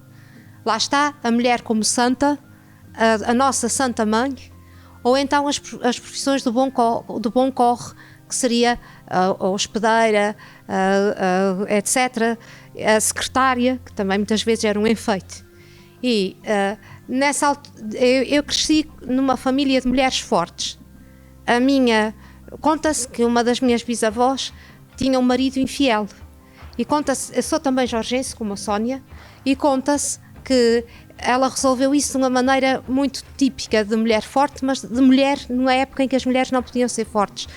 Speaker 4: lá está, a mulher como santa, a nossa Santa Mãe, ou então as profissões do bon corps, que seria a hospedeira, etc., a secretária, que também muitas vezes era um enfeite. E nessa altura, eu cresci numa família de mulheres fortes. Conta-se que uma das minhas bisavós tinha um marido infiel. E conta-se, eu sou também jorgense, como a Sónia, e conta-se que ela resolveu isso de uma maneira muito típica de mulher forte, mas de mulher numa época em que as mulheres não podiam ser fortes.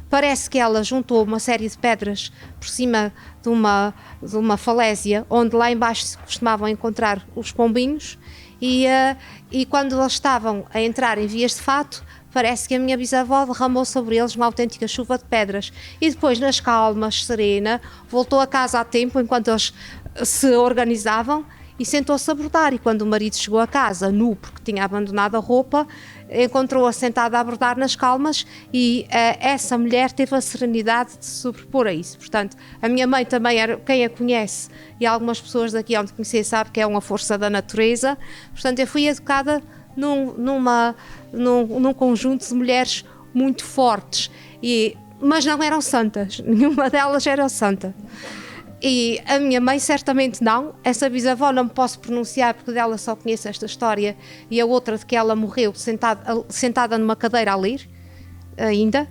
Speaker 4: Parece que ela juntou uma série de pedras por cima de uma falésia, onde lá embaixo se costumavam encontrar os pombinhos, e quando eles estavam a entrar em vias de fato, parece que a minha bisavó derramou sobre eles uma autêntica chuva de pedras. E depois, nas calmas, serena, voltou a casa a tempo, enquanto eles se organizavam, e sentou-se a bordar. E quando o marido chegou a casa, nu, porque tinha abandonado a roupa, encontrou-a sentada a bordar nas calmas, e essa mulher teve a serenidade de se sobrepor a isso. Portanto, a minha mãe também era, quem a conhece, e algumas pessoas daqui onde conheci sabe que é uma força da natureza. Portanto, eu fui educada num conjunto de mulheres muito fortes, mas não eram santas, nenhuma delas era santa. E a minha mãe certamente não. Essa bisavó não me posso pronunciar porque dela só conheço esta história, e a outra de que ela morreu sentada numa cadeira a ler ainda.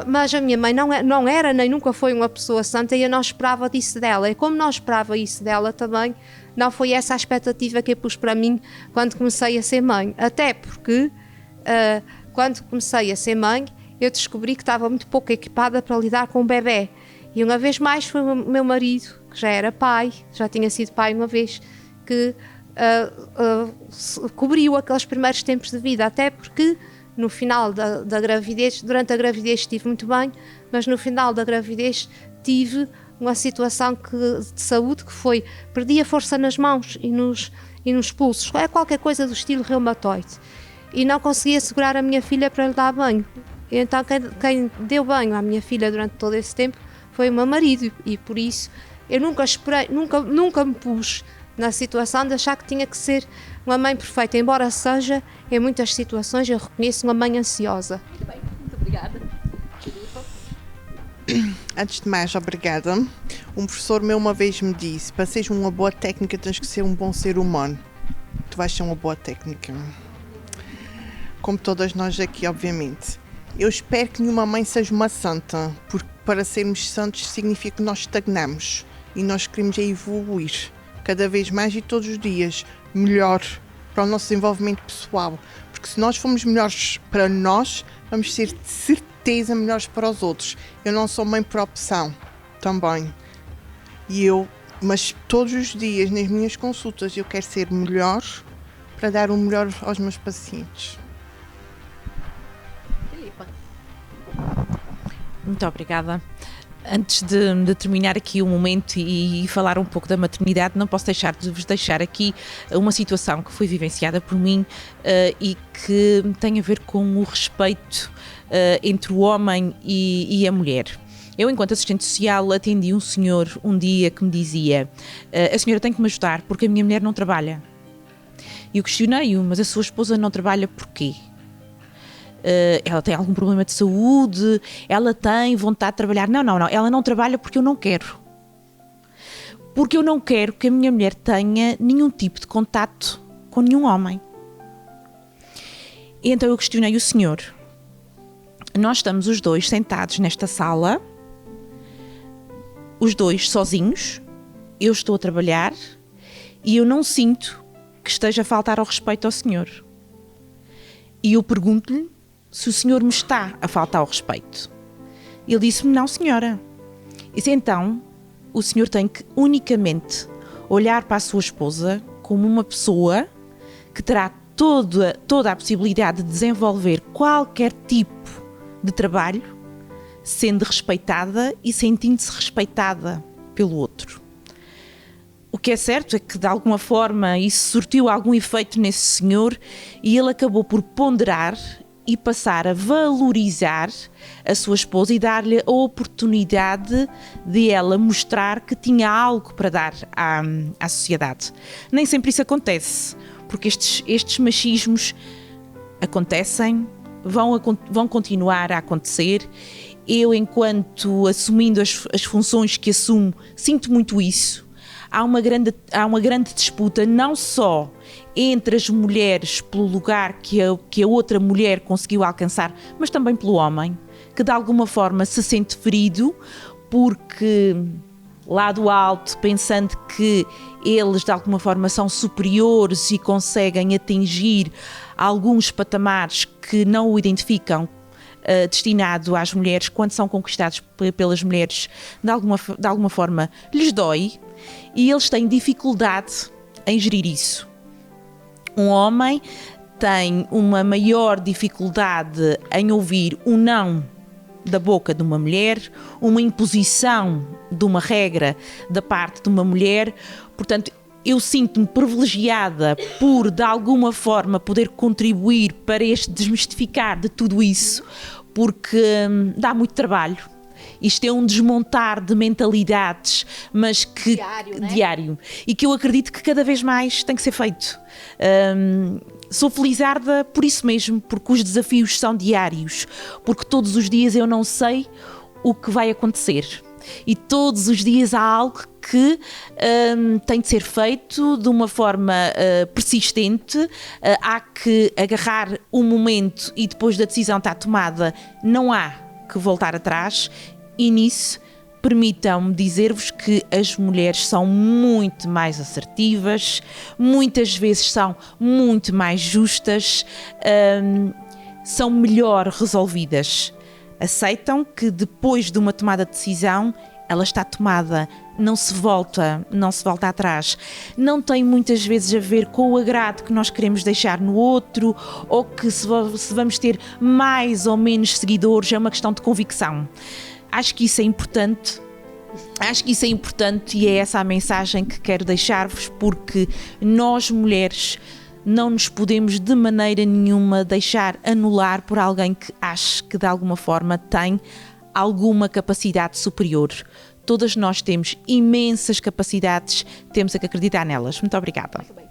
Speaker 4: Mas a minha mãe não era nem nunca foi uma pessoa santa, e eu não esperava disso dela. E como não esperava isso dela também, não foi essa a expectativa que eu pus para mim quando comecei a ser mãe. Até porque quando comecei a ser mãe, eu descobri que estava muito pouco equipada para lidar com um bebê. E uma vez mais foi o meu marido, que já era pai, já tinha sido pai uma vez, que cobriu aqueles primeiros tempos de vida. Até porque no final da gravidez, durante a gravidez estive muito bem, mas no final da gravidez tive uma situação de saúde que foi, perdi a força nas mãos e nos pulsos, é qualquer coisa do estilo reumatoide, e não conseguia segurar a minha filha para lhe dar banho. E então quem deu banho à minha filha durante todo esse tempo foi o meu marido, e por isso eu nunca esperei, nunca me pus na situação de achar que tinha que ser uma mãe perfeita, embora seja, em muitas situações, eu reconheço uma mãe ansiosa.
Speaker 1: Muito bem, muito obrigada.
Speaker 7: Antes de mais, obrigada. Um professor meu uma vez me disse: para seres uma boa técnica tens que ser um bom ser humano. Tu vais ser uma boa técnica. Como todas nós aqui, obviamente. Eu espero que nenhuma mãe seja uma santa, porque para sermos santos significa que nós estagnamos e nós queremos evoluir cada vez mais e todos os dias melhor para o nosso desenvolvimento pessoal, porque se nós formos melhores para nós, vamos ser de certeza melhores para os outros. Eu não sou mãe por opção também, mas todos os dias nas minhas consultas eu quero ser melhor para dar o melhor aos meus pacientes.
Speaker 14: Muito obrigada. Antes de terminar aqui o momento e falar um pouco da maternidade, não posso deixar de vos deixar aqui uma situação que foi vivenciada por mim e que tem a ver com o respeito entre o homem e a mulher. Eu, enquanto assistente social, atendi um senhor um dia que me dizia: a senhora tem que me ajudar porque a minha mulher não trabalha. E eu questionei-o: mas a sua esposa não trabalha porquê? Ela tem algum problema de saúde? Ela tem vontade de trabalhar? Não, ela não trabalha porque eu não quero. Porque eu não quero que a minha mulher tenha nenhum tipo de contato com nenhum homem. E então eu questionei o senhor. Nós estamos os dois sentados nesta sala, os dois sozinhos, eu estou a trabalhar e eu não sinto que esteja a faltar ao respeito ao senhor. E eu pergunto-lhe se o senhor me está a faltar ao respeito. Ele disse-me: não, senhora. E disse: então, o senhor tem que unicamente olhar para a sua esposa como uma pessoa que terá toda a possibilidade de desenvolver qualquer tipo de trabalho, sendo respeitada e sentindo-se respeitada pelo outro. O que é certo é que, de alguma forma, isso surtiu algum efeito nesse senhor e ele acabou por ponderar e passar a valorizar a sua esposa e dar-lhe a oportunidade de ela mostrar que tinha algo para dar à sociedade. Nem sempre isso acontece, porque estes machismos acontecem, vão continuar a acontecer. Eu, enquanto assumindo as funções que assumo, sinto muito isso. Há uma grande disputa, não só entre as mulheres pelo lugar que a outra mulher conseguiu alcançar, mas também pelo homem, que de alguma forma se sente ferido porque lá do alto, pensando que eles de alguma forma são superiores e conseguem atingir alguns patamares que não o identificam destinado às mulheres, quando são conquistados pelas mulheres, de alguma forma lhes dói e eles têm dificuldade em gerir isso. Um homem tem uma maior dificuldade em ouvir um não da boca de uma mulher, uma imposição de uma regra da parte de uma mulher. Portanto, eu sinto-me privilegiada por, de alguma forma, poder contribuir para este desmistificar de tudo isso, porque dá muito trabalho. Isto é um desmontar de mentalidades, mas que diário, e que eu acredito que cada vez mais tem que ser feito. Sou felizarda por isso mesmo, porque os desafios são diários, porque todos os dias eu não sei o que vai acontecer e todos os dias há algo que tem de ser feito de uma forma persistente. Há que agarrar um momento e depois da decisão estar tomada não há que voltar atrás, e nisso permitam-me dizer-vos que as mulheres são muito mais assertivas, muitas vezes são muito mais justas, são melhor resolvidas. Aceitam que depois de uma tomada de decisão, ela está tomada, não se volta atrás. Não tem muitas vezes a ver com o agrado que nós queremos deixar no outro, ou que se vamos ter mais ou menos seguidores, é uma questão de convicção. Acho que isso é importante e é essa a mensagem que quero deixar-vos, porque nós mulheres não nos podemos de maneira nenhuma deixar anular por alguém que ache que de alguma forma tem alguma capacidade superior. Todas nós temos imensas capacidades, temos que acreditar nelas. Muito obrigada.
Speaker 1: Muito bem.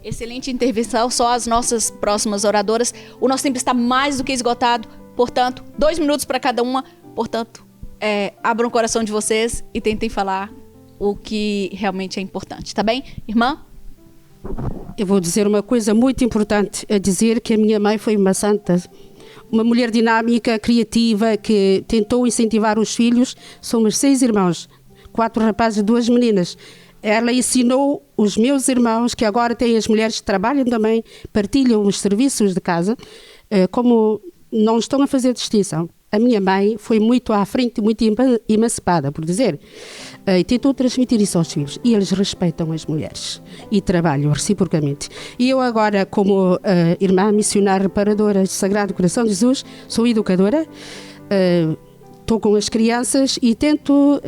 Speaker 1: Excelente intervenção, só as nossas próximas oradoras. O nosso tempo está mais do que esgotado, portanto, 2 minutos para cada uma. Portanto, abram o coração de vocês e tentem falar o que realmente é importante, tá bem? Irmã?
Speaker 10: Eu vou dizer uma coisa muito importante, a dizer que a minha mãe foi uma santa, uma mulher dinâmica, criativa, que tentou incentivar os filhos. Somos 6 irmãos, 4 rapazes e 2 meninas. Ela ensinou os meus irmãos, que agora têm as mulheres que trabalham também, partilham os serviços de casa, como não estão a fazer distinção. A minha mãe foi muito à frente, muito emancipada, por dizer, e tentou transmitir isso aos filhos. E eles respeitam as mulheres e trabalham reciprocamente. E eu agora, como irmã missionária reparadora do Sagrado Coração de Jesus, sou educadora, estou com as crianças e tento,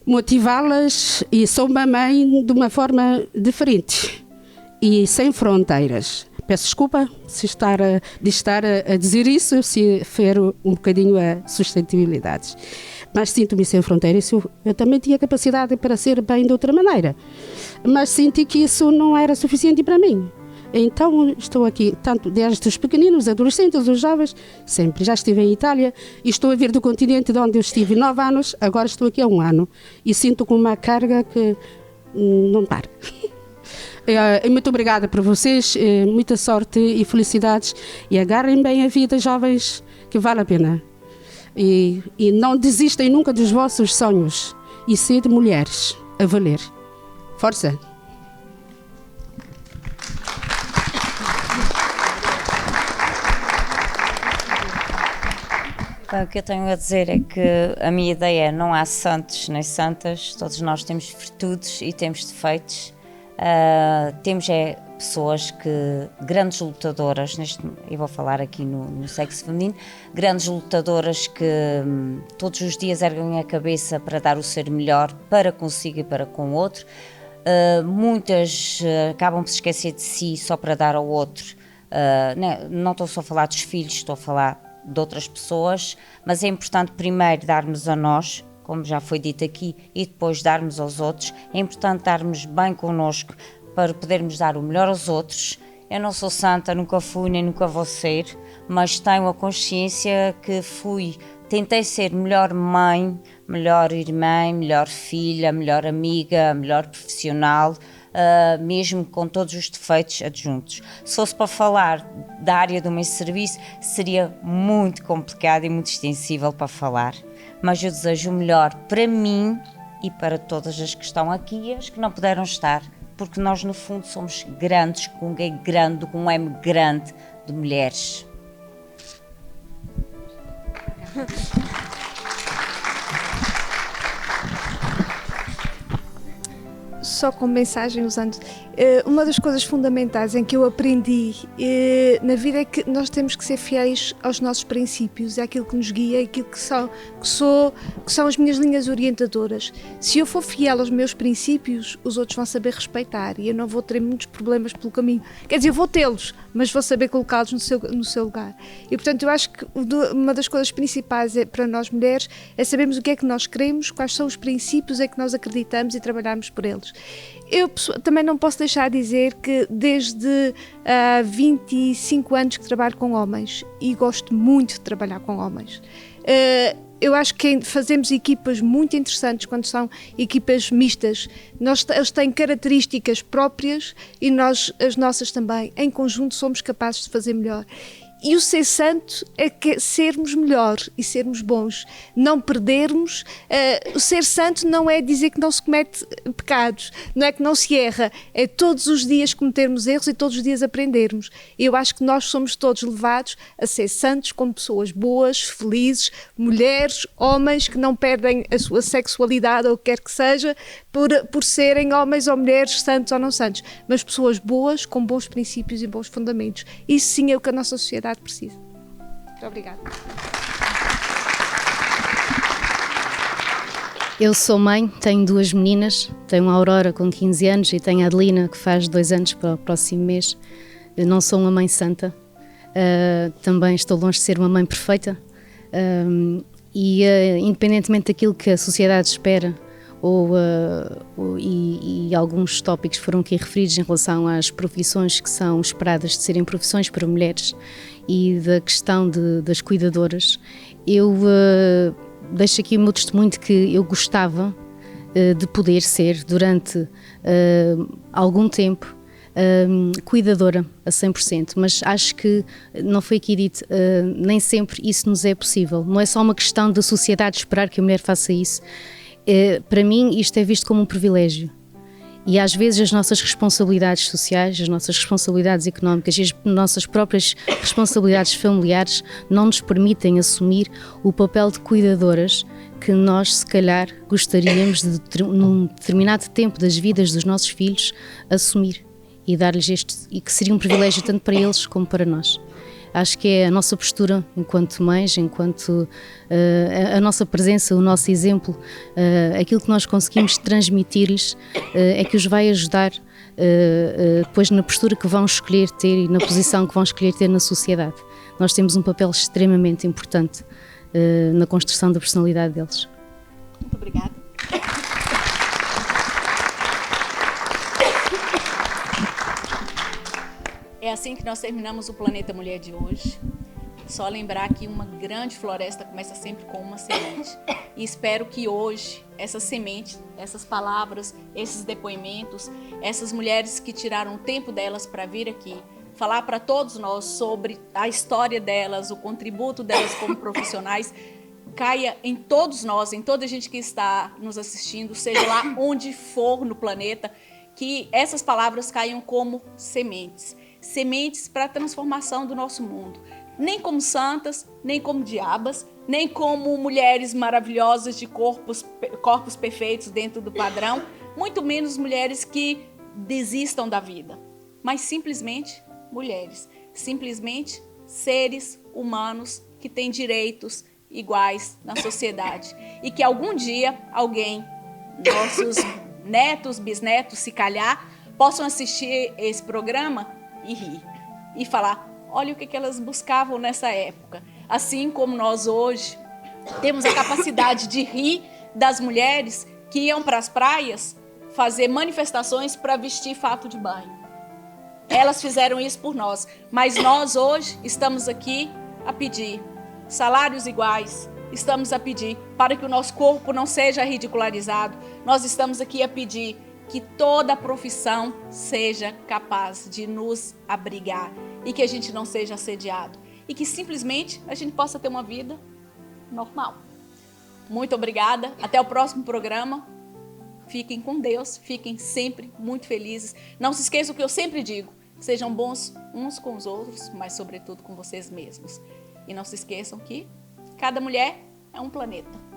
Speaker 10: motivá-las, e sou uma mãe de uma forma diferente e sem fronteiras. Peço desculpa de estar a dizer isso, se fero um bocadinho a sustentabilidade. Mas sinto-me sem fronteiras. Eu também tinha capacidade para ser bem de outra maneira. Mas senti que isso não era suficiente para mim. Então estou aqui, tanto desde os pequeninos, adolescentes, os jovens, sempre. Já estive em Itália e estou a vir do continente de onde eu estive 9 anos, agora estou aqui há 1 ano. E sinto com uma carga que não para. Muito obrigada por vocês, muita sorte e felicidades, e agarrem bem a vida, jovens, que vale a pena, e não desistem nunca dos vossos sonhos, e sede mulheres a valer. Força!
Speaker 5: Então, o que eu tenho a dizer é que a minha ideia é: não há santos nem santas, todos nós temos virtudes e temos defeitos. Temos pessoas grandes lutadoras, eu vou falar aqui no sexo feminino, grandes lutadoras que todos os dias erguem a cabeça para dar o ser melhor para consigo e para com o outro. muitas acabam por se esquecer de si só para dar ao outro. Não estou só a falar dos filhos, estou a falar de outras pessoas, mas é importante primeiro darmos a nós, como já foi dito aqui, e depois darmos aos outros. É importante darmos bem connosco para podermos dar o melhor aos outros. Eu não sou santa, nunca fui nem nunca vou ser, mas tenho a consciência que tentei ser melhor mãe, melhor irmã, melhor filha, melhor amiga, melhor profissional, mesmo com todos os defeitos adjuntos. Se fosse para falar da área do meu serviço, seria muito complicado e muito extensível para falar, mas eu desejo o melhor para mim e para todas as que estão aqui e as que não puderam estar, porque nós no fundo somos grandes, com um G grande, com um M grande de mulheres.
Speaker 2: Só com mensagem usando. Uma das coisas fundamentais em que eu aprendi na vida é que nós temos que ser fiéis aos nossos princípios, é aquilo que nos guia, é aquilo que são as minhas linhas orientadoras. Se eu for fiel aos meus princípios, os outros vão saber respeitar e eu não vou ter muitos problemas pelo caminho. Quer dizer, eu vou tê-los, mas vou saber colocá-los no seu lugar. E portanto eu acho que uma das coisas principais para nós mulheres é sabermos o que é que nós queremos, quais são os princípios em que nós acreditamos e trabalharmos por eles. Eu também não posso deixar de dizer que desde 25 anos que trabalho com homens e gosto muito de trabalhar com homens. Eu acho que fazemos equipas muito interessantes quando são equipas mistas. Eles têm características próprias e nós, as nossas também. Em conjunto somos capazes de fazer melhor. E o ser santo é que sermos melhor e sermos bons, não perdermos. O ser santo não é dizer que não se comete pecados, não é que não se erra, é todos os dias cometermos erros e todos os dias aprendermos. Eu acho que nós somos todos levados a ser santos como pessoas boas, felizes, mulheres, homens que não perdem a sua sexualidade ou o que quer que seja por serem homens ou mulheres, santos ou não santos, mas pessoas boas, com bons princípios e bons fundamentos. Isso sim é o que a nossa sociedade precisa. Muito obrigada.
Speaker 9: Eu sou mãe, tenho 2 meninas, tenho a Aurora com 15 anos e tenho a Adelina que faz 2 anos para o próximo mês. Eu não sou uma mãe santa, também estou longe de ser uma mãe perfeita independentemente daquilo que a sociedade espera e alguns tópicos foram aqui referidos em relação às profissões que são esperadas de serem profissões para mulheres e da questão das cuidadoras, eu deixo aqui o meu testemunho de que eu gostava de poder ser durante algum tempo cuidadora a 100%, mas acho que não foi aqui dito, nem sempre isso nos é possível. Não é só uma questão da sociedade esperar que a mulher faça isso. Para mim isto é visto como um privilégio e às vezes as nossas responsabilidades sociais, as nossas responsabilidades económicas e as nossas próprias responsabilidades familiares não nos permitem assumir o papel de cuidadoras que nós se calhar gostaríamos de num determinado tempo das vidas dos nossos filhos assumir e dar-lhes e que seria um privilégio tanto para eles como para nós. Acho que é a nossa postura enquanto mães, enquanto a nossa presença, o nosso exemplo, aquilo que nós conseguimos transmitir-lhes é que os vai ajudar depois na postura que vão escolher ter e na posição que vão escolher ter na sociedade. Nós temos um papel extremamente importante na construção da personalidade deles.
Speaker 1: Muito obrigada. É assim que nós terminamos o Planeta Mulher de hoje. Só lembrar que uma grande floresta começa sempre com uma semente. E espero que hoje essa semente, essas palavras, esses depoimentos, essas mulheres que tiraram o tempo delas para vir aqui, falar para todos nós sobre a história delas, o contributo delas como profissionais, caia em todos nós, em toda a gente que está nos assistindo, seja lá onde for no planeta, que essas palavras caiam como sementes. Sementes para a transformação do nosso mundo. Nem como santas, nem como diabas, nem como mulheres maravilhosas de corpos perfeitos dentro do padrão, muito menos mulheres que desistam da vida, mas simplesmente mulheres, simplesmente seres humanos que têm direitos iguais na sociedade e que algum dia alguém, netos, bisnetos, se calhar, possam assistir esse programa e rir. E falar, olha o que elas buscavam nessa época. Assim como nós hoje temos a capacidade de rir das mulheres que iam para as praias fazer manifestações para vestir fato de banho. Elas fizeram isso por nós, mas nós hoje estamos aqui a pedir salários iguais, estamos a pedir para que o nosso corpo não seja ridicularizado, nós estamos aqui a pedir que toda profissão seja capaz de nos abrigar e que a gente não seja assediado e que simplesmente a gente possa ter uma vida normal. Muito obrigada, até o próximo programa. Fiquem com Deus, fiquem sempre muito felizes. Não se esqueçam o que eu sempre digo, sejam bons uns com os outros, mas sobretudo com vocês mesmos. E não se esqueçam que cada mulher é um planeta.